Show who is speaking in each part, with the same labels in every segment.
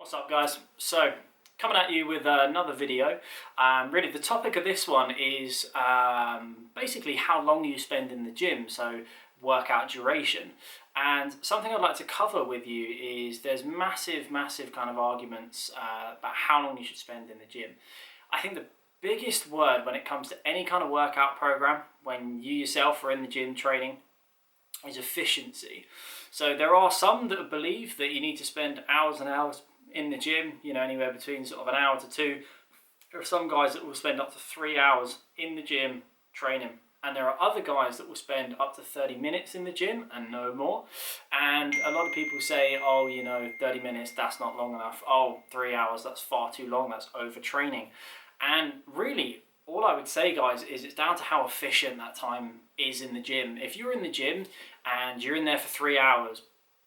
Speaker 1: What's up, guys? So coming at you with another video. Really the topic of this one is basically how long you spend in the gym, so workout duration. And something I'd like to cover with you is there's massive kind of arguments about how long you should spend in the gym. I think the biggest word when it comes to any kind of workout program, when you yourself are in the gym training, is efficiency. So there are some that believe that you need to spend hours and hours in the gym, anywhere between sort of an hour to two. There are some guys that will spend up to 3 hours in the gym training. And there are other guys that will spend up to 30 minutes in the gym and no more. And a lot of people say, 30 minutes, that's not long enough. 3 hours, that's far too long, that's overtraining. And really, all I would say, guys, is it's down to how efficient that time is in the gym. If you're in the gym and you're in there for 3 hours,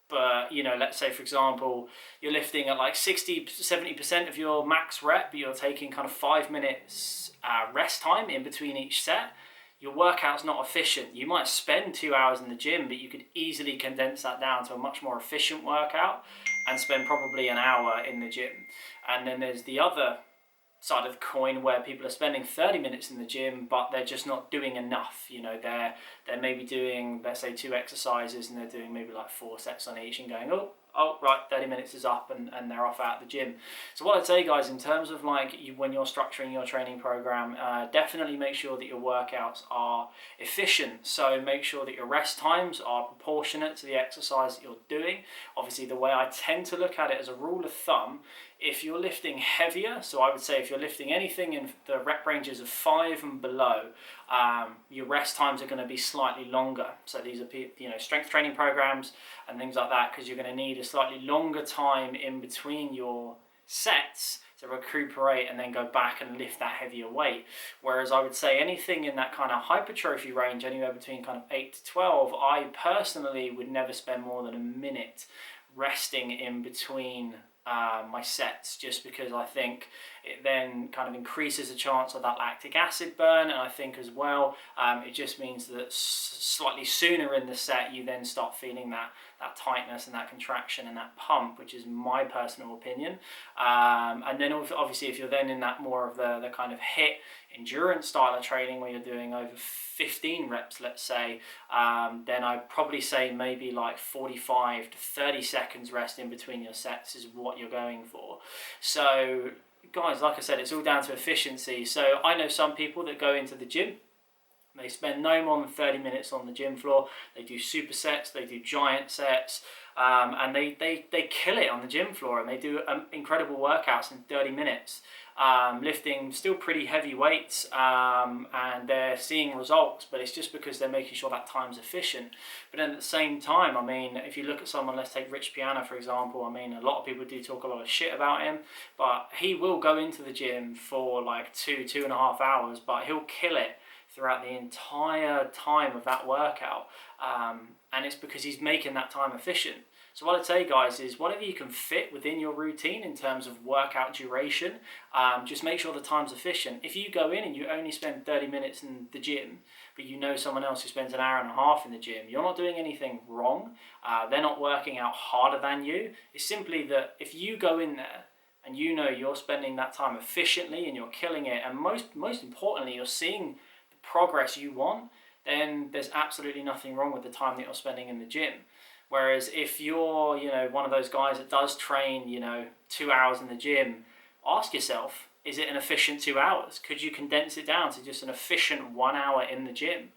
Speaker 1: but let's say for example you're lifting at like 60-70% of your max rep, but you're taking kind of 5 minutes rest time in between each set, your workout's not efficient. You might spend 2 hours in the gym, but you could easily condense that down to a much more efficient workout and spend probably an hour in the gym. And then there's the other side of the coin where people are spending 30 minutes in the gym, but they're just not doing enough. They're maybe doing, let's say, 2 exercises and they're doing maybe like 4 sets on each and going, right, 30 minutes is up, and they're off out of the gym. So what I'd say, guys, in terms of when you're structuring your training program, definitely make sure that your workouts are efficient. So make sure that your rest times are proportionate to the exercise that you're doing. Obviously, the way I tend to look at it as a rule of thumb, if you're lifting heavier, so I would say if you're lifting anything in the rep ranges of 5 and below, your rest times are going to be slightly longer. So these are strength training programs and things like that, because you're going to need a slightly longer time in between your sets to recuperate and then go back and lift that heavier weight. Whereas I would say anything in that kind of hypertrophy range, anywhere between kind of 8 to 12, I personally would never spend more than a minute resting in between my sets, just because I think it then kind of increases the chance of that lactic acid burn, and I think as well it just means that slightly sooner in the set you then start feeling that tightness and that contraction and that pump, which is my personal opinion. And then obviously if you're then in that more of the kind of HIIT endurance style of training where you're doing over 15 reps, let's say, then I'd probably say maybe like 45 to 30 seconds rest in between your sets is what you're going for. So guys, like I said, it's all down to efficiency. So I know some people that go into the gym, they spend no more than 30 minutes on the gym floor. They do supersets, they do giant sets, and they kill it on the gym floor, and they do incredible workouts in 30 minutes. Lifting still pretty heavy weights, and they're seeing results, but it's just because they're making sure that time's efficient. But then at the same time, if you look at someone, let's take Rich Piana for example, a lot of people do talk a lot of shit about him, but he will go into the gym for like 2.5 hours, but he'll kill it throughout the entire time of that workout, and it's because he's making that time efficient. So what I'd say, guys, is whatever you can fit within your routine in terms of workout duration, just make sure the time's efficient. If you go in and you only spend 30 minutes in the gym, but you know someone else who spends an hour and a half in the gym, you're not doing anything wrong. They're not working out harder than you. It's simply that if you go in there and you're spending that time efficiently and you're killing it, and most importantly, you're seeing the progress you want, then there's absolutely nothing wrong with the time that you're spending in the gym. Whereas if you're, one of those guys that does train, 2 hours in the gym, ask yourself, is it an efficient 2 hours? Could you condense it down to just an efficient 1 hour in the gym?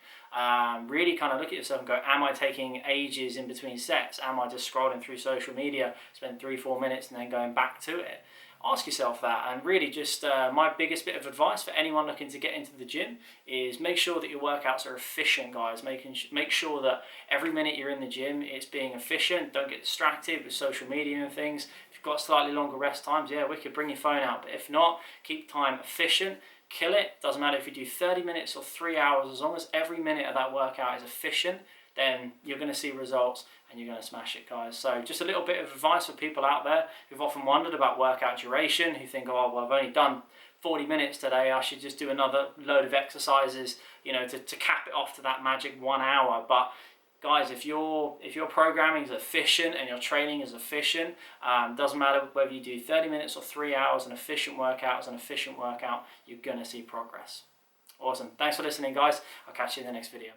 Speaker 1: Really kind of look at yourself and go, am I taking ages in between sets? Am I just scrolling through social media, spend 3-4 minutes and then going back to it? Ask yourself that, and really just my biggest bit of advice for anyone looking to get into the gym is make sure that your workouts are efficient, guys. Make sure that every minute you're in the gym, it's being efficient. Don't get distracted with social media and things. If you've got slightly longer rest times, we could bring your phone out, but if not, keep time efficient. Kill it. Doesn't matter if you do 30 minutes or 3 hours, as long as every minute of that workout is efficient, then you're going to see results and you're going to smash it, guys. So just a little bit of advice for people out there who've often wondered about workout duration, who think, I've only done 40 minutes today, I should just do another load of exercises, to cap it off to that magic 1 hour. But guys, if your programming is efficient and your training is efficient, doesn't matter whether you do 30 minutes or 3 hours, an efficient workout is an efficient workout. You're going to see progress. Awesome. Thanks for listening, guys. I'll catch you in the next video.